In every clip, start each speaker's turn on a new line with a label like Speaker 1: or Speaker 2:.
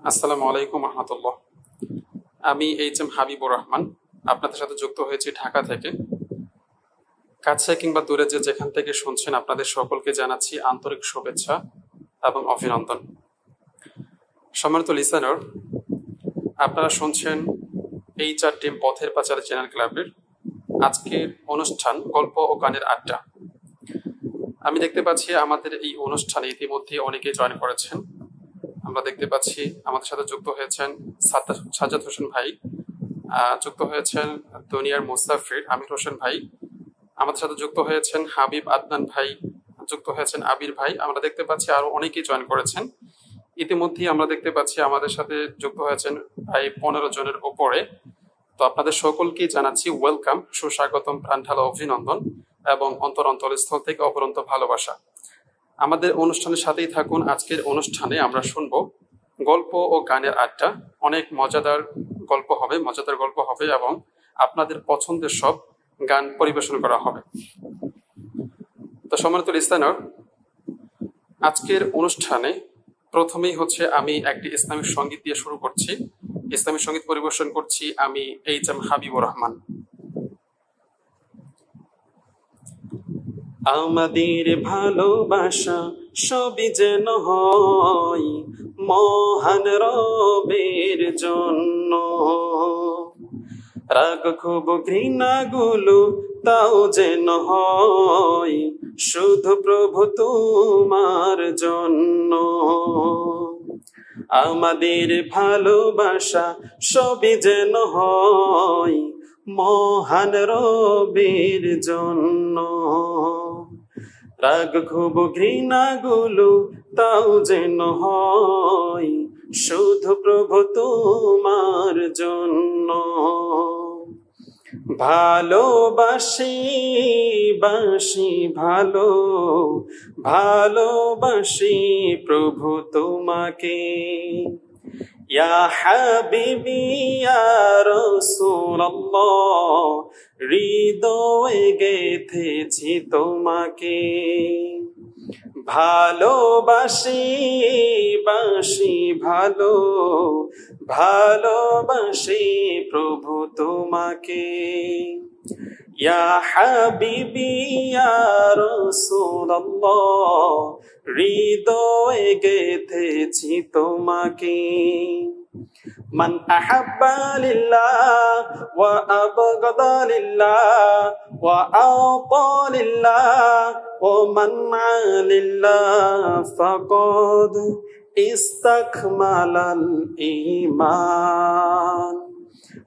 Speaker 1: আসসালামু আলাইকুম রহমতুল্লাহ। আমি এইচ.এম. হাবিবুর রহমান আপনাদের সাথে যুক্ত হয়েছি ঢাকা থেকে। কাছে কিংবা দূরে যেখান থেকে শুনছেন আপনাদের সকলকে জানাচ্ছি আন্তরিক শুভেচ্ছা এবং অভিনন্দন। সম্মানিত লিসেনার, আপনারা শুনছেন এইচ.আর. পথের পাঁচালী চ্যানেল ক্লাবের আজকের অনুষ্ঠান গল্প ও গানের আড্ডা। আমি দেখতে পাচ্ছি আমাদের এই অনুষ্ঠানে ইতিমধ্যে অনেকেই জয়েন করেছেন। আমরা দেখতে পাচ্ছি আমাদের সাথে যুক্ত হয়েছেন সাজ্জাদ হোসেন ভাই, যুক্ত হয়েছেন দুনিয়ার মুস্তাফির আমির হোসেন ভাই, আমাদের সাথে যুক্ত হয়েছেন হাবিব আদনান ভাই, যুক্ত হয়েছেন আবির ভাই। আমরা দেখতে পাচ্ছি আরো অনেকেই জয়েন করেছেন। ইতিমধ্যেই আমরা দেখতে পাচ্ছি আমাদের সাথে যুক্ত হয়েছেন প্রায় 15 জনের উপরে। তো আপনাদের সকলকেই জানাচ্ছি ওয়েলকাম, সুস্বাগতম, প্রাণঢালা অভিনন্দন এবং অন্তরস্থল থেকে অপরন্ত ভালোবাসা। আমাদের অনুষ্ঠানের সাথেই থাকুন। আজকের অনুষ্ঠানে আমরা শুনবো গল্প ও গানের আড্ডা। অনেক মজাদার গল্প হবে এবং আপনাদের পছন্দের সব গান পরিবেশন করা হবে। তো সম্মানিত লিসেনার, আজকের অনুষ্ঠানে প্রথমেই আমি একটি ইসলামিক সঙ্গীত দিয়ে শুরু করছি। ইসলামিক সঙ্গীত পরিবেশন করছি আমি এইচ.এম. হাবিবুর রহমান। আমাদের ভালোবাসা সবই যেন হয় মহান রবের জন্য, রাগ ক্ষোভ ঘৃণাগুলো তাও যেন হয় শুধু প্রভু তোমার জন্য। আমাদের ভালোবাসা সবই যেন হয় মহান রবের জন্য, রাগ ক্ষোভ ঘৃণাগুলো তাও যেন হয় শুধু প্রভু তোমার জন্য। ভালোবাসি ভালোবাসি প্রভু তোমাকে, ইয়া হাবিবি ইয়া রাসূলুল্লাহ, হৃদয়ে গেঁথেছি তোমাকে। ভালোবাসি ভালোবাসি প্রভু তোমাকে, ইয়া হাবিবি ইয়া রাসূলুল্লাহ, হৃদয়ে গেঁথেছি তোমাকে। মান আহাব্বা লিল্লাহ ওয়া আবগাদা লিল্লাহ ওয়া আতা লিল্লাহ ওয়া মান্আ লিল্লাহ ফাকাদ ইস্তাকমালাল ঈমান।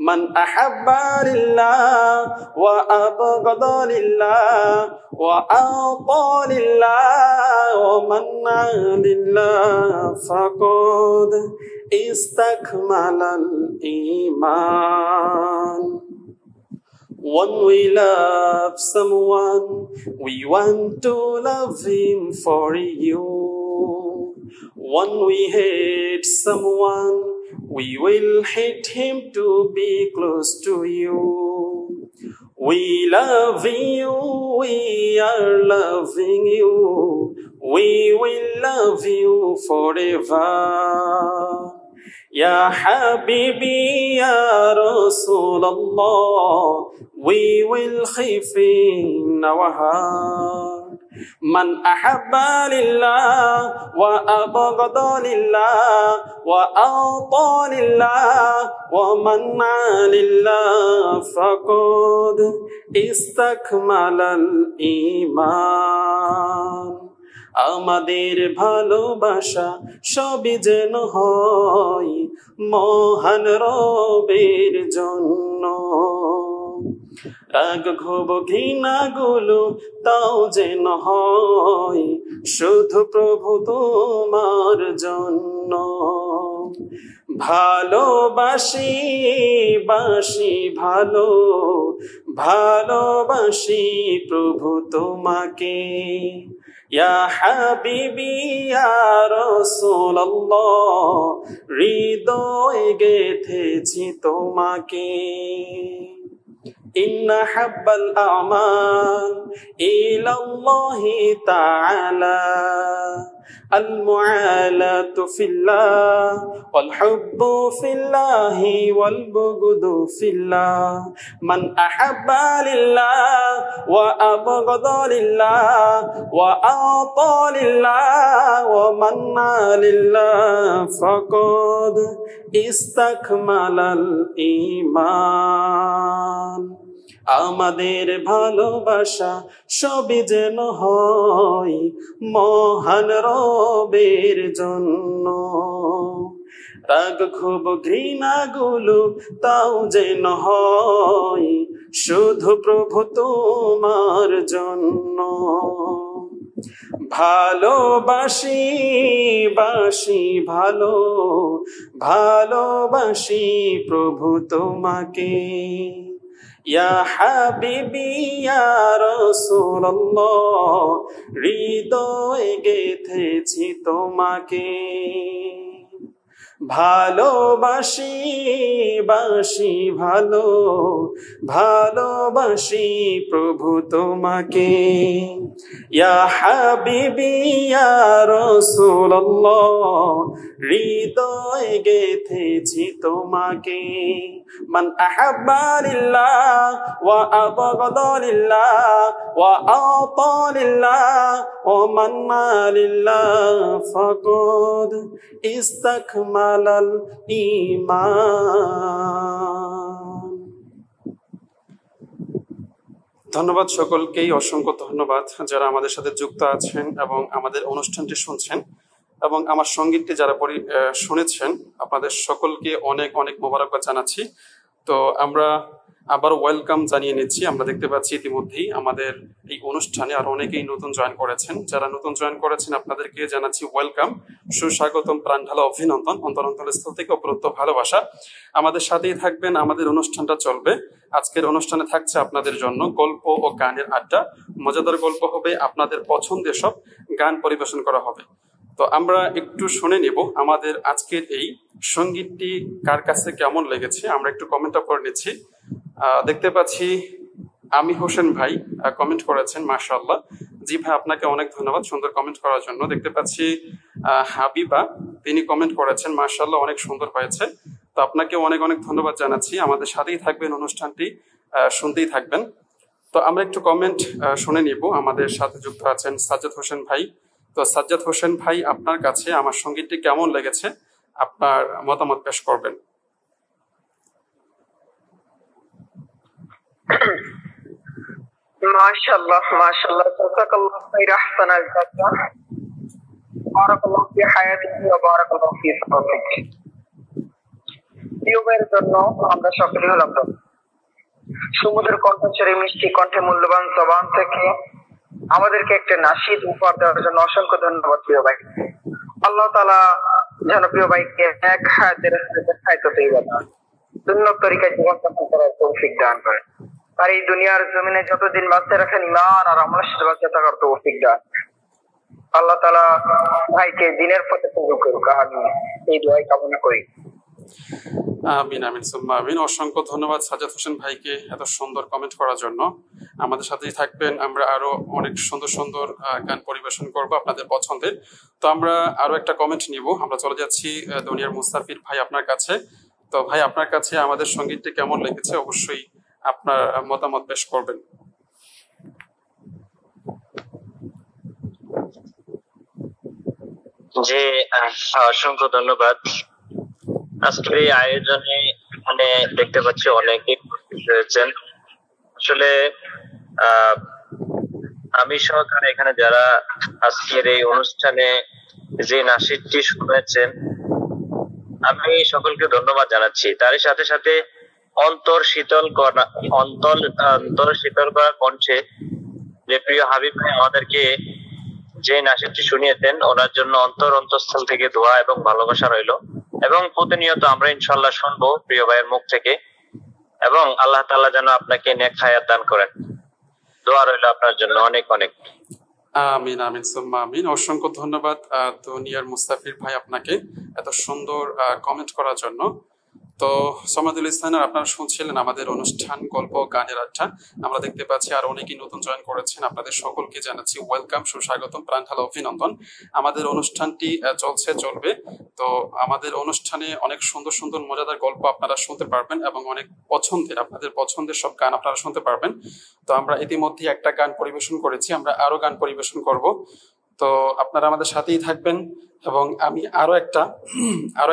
Speaker 1: মান আহাব্বা লিল্লাহ ওয়া আবগাদা লিল্লাহ ওয়া আতা লিল্লাহ ওয়া মান্আ লিল্লাহ ফাকাদ ইস্তাকমালাল ঈমান। When we love someone, we want to love him for you. When we hate someone, we will hate him to be close to you. We love you, we are loving you, we will love you forever. Ya Habibi, Ya Rasulullah, we will khif in our heart. Man ahabba lillah wa abghada lillah wa ata lillah wa man'a lillah faqad istakmalal iman. আমাদের ভালোবাসা সবই যেন হয় মহান রবের জন্য, রাগ ক্ষোভ ঘৃণাগুলো তাও যেন হয় শুধু প্রভু তোমার জন্য। ভালোবাসি ভালোবাসি প্রভু তোমাকে, ইয়া হাবিবি ইয়া রাসূলুল্লাহ, হৃদয়ে গেঁথেছি তোমাকে। إن أحب الأعمال إلى الله تعالى المعالاة في الله والحب في الله والبغض في الله من أحب لله وأبغض لله وأعطى لله ومنع لله فقد استكمل الإيمان আমাদের ভালোবাসা সবই যেন হয় মহান রবের জন্য রাগ ক্ষোভ ঘৃণা গুলো তাও যেন হয় শুধু প্রভু তোমার জন্য ভালোবাসি বাসি ভালো ভালোবাসি প্রভু তোমাকে ইয়া হাবিবি ইয়া রাসূলুল্লাহ হৃদয়ে গেঁথেছি তোমাকে ভালোবাসি বাসি ভালো ভালোবাসি প্রভু তোমাকে ইয়া হাবিবি ইয়া রাসূলুল্লাহ হৃদয়ে গেঁথেছি তোমাকে মান আহাব্বা লিল্লাহ ওয়া আবগাদা লিল্লাহ ওয়া আতা লিল্লাহ ওয়া মান্না লিল্লাহ ফাকাদ ইস্তাকমালাল ঈমান। ধন্যবাদ সকলকেই, অসংখ্য ধন্যবাদ যারা আমাদের সাথে যুক্ত আছেন এবং আমাদের অনুষ্ঠানটি শুনছেন এবং আমার সঙ্গীতটি যারা শুনেছেন আপনাদের সকলকে অনেক অনেক মোবারকবাদ জানাচ্ছি। তো আমরা আবার ওয়েলকাম জানিয়ে নিচ্ছি। আমরা দেখতে পাচ্ছি ইতিমধ্যেই আমাদের এই অনুষ্ঠানে আর অনেকেই নতুন জয়েন করেছেন। যারা নতুন জয়েন করেছেন আপনাদেরকে জানাচ্ছি ওয়েলকাম, সুস্বাগতম, প্রাণঢালা অভিনন্দন, অন্তরস্থল থেকে অপরত্ব ভালোবাসা। আমাদের সাথেই থাকবেন, আমাদের অনুষ্ঠানটা চলবে। আজকের অনুষ্ঠানে থাকছে আপনাদের জন্য গল্প ও গানের আড্ডা। মজাদার গল্প হবে, আপনাদের পছন্দের সব গান পরিবেশন করা হবে। তো আমরা একটু শুনে নেব আমাদের আজকের এই সঙ্গীতটি কার কাছে কেমন লেগেছে, আমরা একটু কমেন্ট আপ করে নিচ্ছি। দেখতে পাচ্ছি আমি হোসেন ভাই কমেন্ট করেছেন, মাশাআল্লাহ। জি ভাই, আপনাকে অনেক ধন্যবাদ সুন্দর কমেন্ট করার জন্য। দেখতে পাচ্ছি হাবিবা, তিনি কমেন্ট করেছেন, মাশাআল্লাহ অনেক সুন্দর হয়েছে। তো আপনাকে অনেক অনেক ধন্যবাদ জানাচ্ছি। আমাদের সাথেই থাকবেন, অনুষ্ঠানটি শুনতেই থাকবেন। তো আমরা একটু কমেন্ট শুনে নিব। আমাদের সাথে যুক্ত আছেন সাজ্জাদ হোসেন ভাই। তো সাজ্জাদ হোসেন ভাই, আপনার কাছে আমার সঙ্গীতটি কেমন লেগেছে, আপনার মতামত পেশ করবেন।
Speaker 2: মাশাআল্লাহ মাশাআল্লাহ, জাযাকাল্লাহু খাইরান, আহসানাল জাযা, বারাকাল্লাহু ফি হায়াতিহি ওয়া বারাকাল্লাহু ফি সাওতিহি। প্রিয়দের জন্য আমরা সকলে হলাম সুমধুর কণ্ঠস্বরে মিষ্টি কণ্ঠে মূল্যবান জবান থেকে আমাদেরকে একটা নাশিদ উপহার দেওয়ার জন্য অসংখ্য ধন্যবাদ প্রিয় ভাই। আল্লাহ তাআলা যেন প্রিয় ভাইকে এক হায়াতের খাইতে তৈবা সুন্নত তরিকায় জীবনযাপন করার তৌফিক দান করেন। আর এই দুনিয়ার জমিনে যতদিন বাঁচতে রাখেন ঈমান আর আমলের সাথে বাঁচতে থাকার তৌফিক দান। আল্লাহ তাআলা ভাইকে দিনের পথে কবুল করুক, আমি এই দোয়াই কামনা করি।
Speaker 1: আমিন আমিন সুম্মা আমিন। অসংখ্য ধন্যবাদ সাজ্জাদ হোসেন ভাইকে এত সুন্দর কমেন্ট করার জন্য। আমাদের সাথেই থাকবেন, আমরা আরো অনেক সুন্দর সুন্দর গান পরিবেশন করব আপনাদের পছন্দের। তো আমরা আরো একটা কমেন্ট নিব। আমরা চলে যাচ্ছি দুনিয়ার মুস্তাফির ভাই আপনার কাছে। তো ভাই, আপনার কাছে আমাদের সঙ্গীতটি কেমন লেগেছে, অবশ্যই আপনার মতামত পেশ করবেন।
Speaker 3: জি, অসংখ্য ধন্যবাদ। আজকের এই আয়োজনে এখানে দেখতে পাচ্ছি অনেকে রয়েছেন। আসলে আমি সহকারে এখানে যারা আজকের এই অনুষ্ঠানে যে নাশিদটি শুনেছেন, আমি সকলকে ধন্যবাদ জানাচ্ছি। তারই সাথে সাথে অন্তর শীতল করা কণ্ঠে যে প্রিয় হাবিব ভাই আমাদেরকে যে নাশিদটি শুনিয়েছেন, ওনার জন্য অন্তঃস্থল থেকে দোয়া এবং ভালোবাসা রইল। এবং প্রতিনিয়ত আমরা ইনশাআল্লাহ শুনবো প্রিয় ভাইয়ের মুখ থেকে, এবং আল্লাহ তাআলা যেন আপনাকে নেক হায়াত দান করেন। দোয়া রইল আপনার জন্য অনেক অনেক।
Speaker 1: আমিন আমিন সুম্মা আমিন। অসংখ্য ধন্যবাদ দুনিয়ার মুস্তাফির ভাই আপনাকে এত সুন্দর কমেন্ট করার জন্য। তো সমাদুল ইসলামের আপনারা শুনছিলেন আমাদের অনুষ্ঠান গল্প গানের আড্ডা। আমরা দেখতে পাচ্ছি আর অনেকেই নতুন জয়েন করেছেন, আপনাদের সকলকে জানাচ্ছি ওয়েলকাম, সুস্বাগতম, প্রাণ ঢালা অভিনন্দন। আমাদের অনুষ্ঠানটি চলবে। তো আমাদের অনুষ্ঠানে অনেক সুন্দর সুন্দর মজাদার গল্প আপনারা শুনতে পারবেন এবং অনেক আপনাদের পছন্দের সব গান আপনারা শুনতে পারবেন। তো আমরা ইতিমধ্যে একটা গান পরিবেশন করেছি, আমরা আরো গান পরিবেশন করব। তো আপনারা আমাদের সাথেই থাকবেন এবং আমি আরো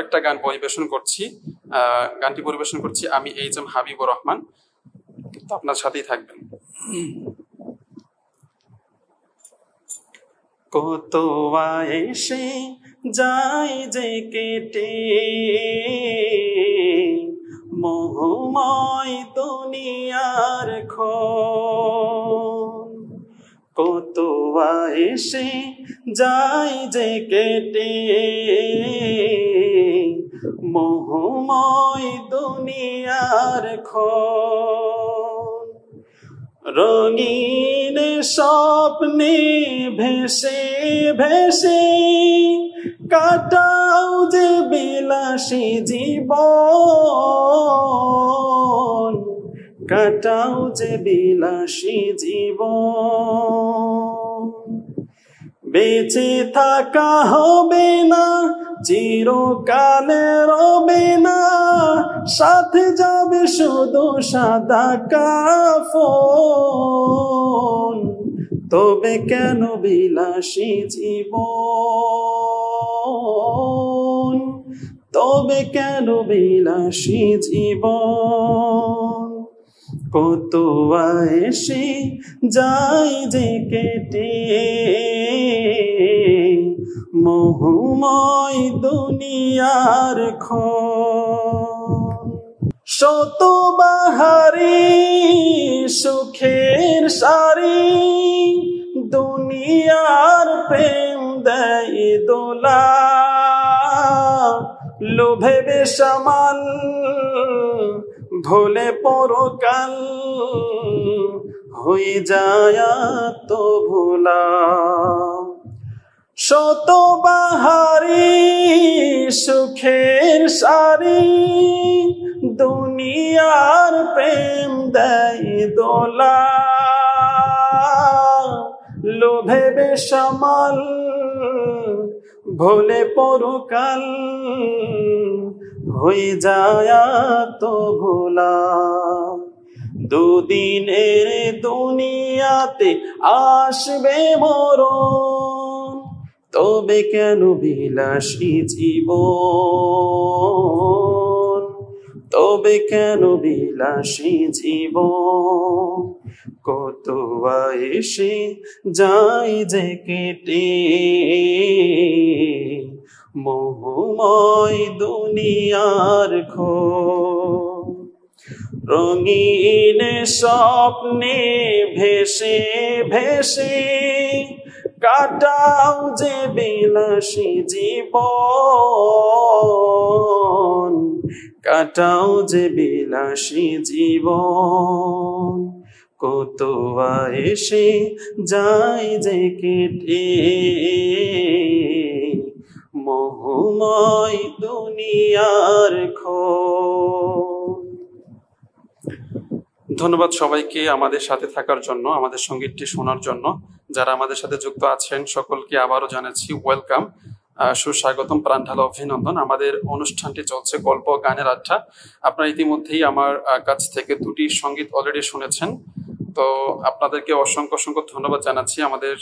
Speaker 1: একটা গান পরিবেশন করছি। গানটি পরিবেশন করছি আমি এইচ.এম. হাবিবুর রহমান। তো আপনার সাথেই থাকবেন। কত এসে যাই যে কেটে মোহময় দুনিয়ার ক্ষণ, কত এসে যাই যে কেটে মোহময় দুনিয়ার ক্ষণ, রঙিন স্বপ্নে ভেসে ভেসে কাটাও যে বিলাসী জীবন, কাটাও যে বিলাসী জীবন। বেঁচে থাকা হবে না, চিরকালে রবে না, সাথে যাবে শুধু সাদা কাফন, তবে কেন বিলাসী জীবন, তবে কেন বিলাসী জীবন। কত এসে যাই যে কেটে মোহময় দুনিয়ার ক্ষণ, শত বাহারি সুখের সারি দুনিয়ার প্রেম দেয় দোলা, লোভে বেসামাল ভোলে পরকাল হয়ে যায় তো ভোলা। শত বাহারি সুখের সারি দুনিয়ার প্রেম দেয় দোলা, লোভে বেসামাল ভোলে পরকাল হয়ে যায় তো ভোলা। দুদিনের দুনিয়াতে আসবে মরণ, তবে কেন বিলাসী জীবন, তবে কেন বিলাসী জীবন। কত এসে যাই যে কেটে মোহময় দুনিয়ার ক্ষণ, রঙিন স্বপ্নে ভেসে ভেসে কাটাও যে বিলাসী জীবন, কাটাও যে বিলাসী জীবন। কত এসে যাই যে কেটে মোহময় দুনিয়ার ক্ষণ। ধন্যবাদ সবাইকে আমাদের সাথে থাকার জন্য, আমাদের সঙ্গীতটি শোনার জন্য। যারা আমাদের সাথে যুক্ত আছেন সকলকে আবারও জানাচ্ছি ওয়েলকাম, সুস্বাগতম, প্রাণ ঢালা অভিনন্দন। আমাদের অনুষ্ঠানটি চলছে গল্প গানের আড্ডা। আপনারা ইতিমধ্যেই আমার কাছ থেকে দুটি সঙ্গীত অলরেডি শুনেছেন। তো আপনাদেরকে অসংখ্য ধন্যবাদ জানাচ্ছি। আমাদের